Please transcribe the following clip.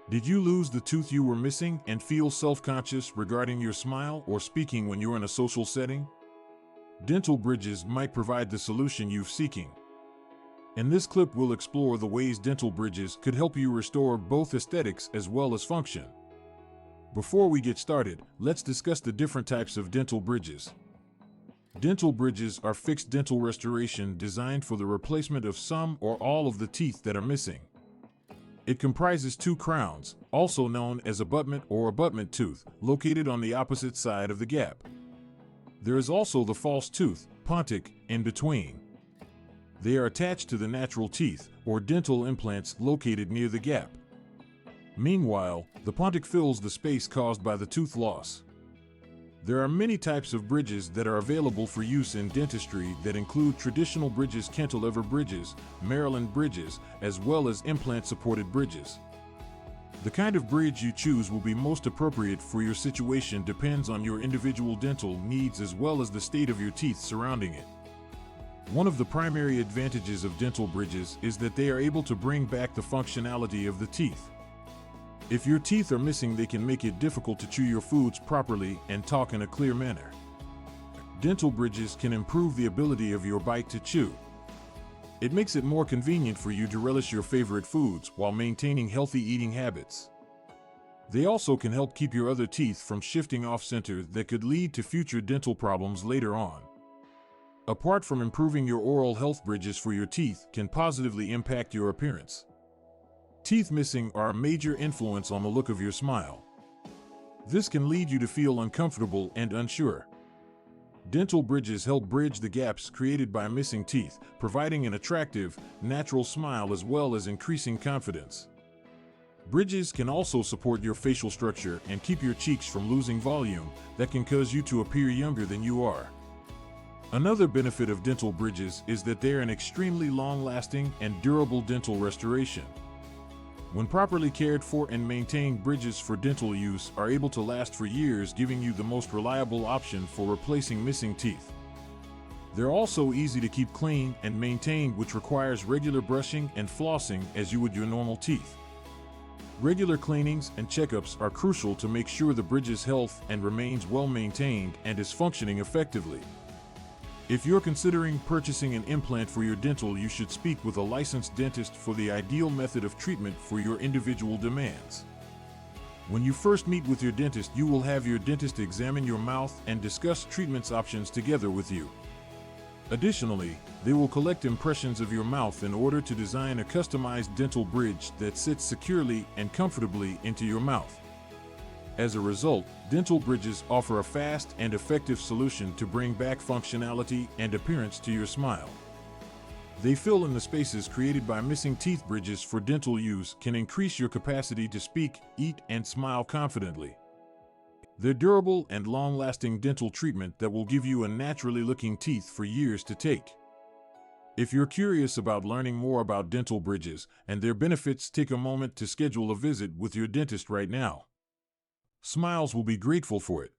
Did you lose the tooth you were missing and feel self-conscious regarding your smile or speaking when you're in a social setting? Dental bridges might provide the solution you're seeking. In this clip, we'll explore the ways dental bridges could help you restore both aesthetics as well as function. Before we get started, let's discuss the different types of dental bridges. Dental bridges are fixed dental restoration designed for the replacement of some or all of the teeth that are missing. It comprises two crowns, also known as abutment or abutment tooth, located on the opposite side of the gap. There is also the false tooth, Pontic, in between. They are attached to the natural teeth, or dental implants located near the gap. Meanwhile, the Pontic fills the space caused by the tooth loss. There are many types of bridges that are available for use in dentistry that include traditional bridges, cantilever bridges, Maryland bridges, as well as implant-supported bridges. The kind of bridge you choose will be most appropriate for your situation depends on your individual dental needs as well as the state of your teeth surrounding it. One of the primary advantages of dental bridges is that they are able to bring back the functionality of the teeth. If your teeth are missing, they can make it difficult to chew your foods properly and talk in a clear manner. Dental bridges can improve the ability of your bite to chew. It makes it more convenient for you to relish your favorite foods while maintaining healthy eating habits. They also can help keep your other teeth from shifting off-center that could lead to future dental problems later on. Apart from improving your oral health, bridges for your teeth can positively impact your appearance. Teeth missing are a major influence on the look of your smile. This can lead you to feel uncomfortable and unsure. Dental bridges help bridge the gaps created by missing teeth, providing an attractive, natural smile as well as increasing confidence. Bridges can also support your facial structure and keep your cheeks from losing volume that can cause you to appear younger than you are. Another benefit of dental bridges is that they are an extremely long-lasting and durable dental restoration. When properly cared for and maintained, bridges for dental use are able to last for years, giving you the most reliable option for replacing missing teeth. They're also easy to keep clean and maintained, which requires regular brushing and flossing as you would your normal teeth. Regular cleanings and checkups are crucial to make sure the bridge's health and remains well maintained and is functioning effectively. If you're considering purchasing an implant for your dental, you should speak with a licensed dentist for the ideal method of treatment for your individual demands. When you first meet with your dentist, you will have your dentist examine your mouth and discuss treatment options together with you. Additionally, they will collect impressions of your mouth in order to design a customized dental bridge that sits securely and comfortably into your mouth. As a result, dental bridges offer a fast and effective solution to bring back functionality and appearance to your smile. They fill in the spaces created by missing teeth. Bridges for dental use can increase your capacity to speak, eat, and smile confidently. They're durable and long-lasting dental treatment that will give you a naturally looking teeth for years to take. If you're curious about learning more about dental bridges and their benefits, take a moment to schedule a visit with your dentist right now. Smiles will be grateful for it.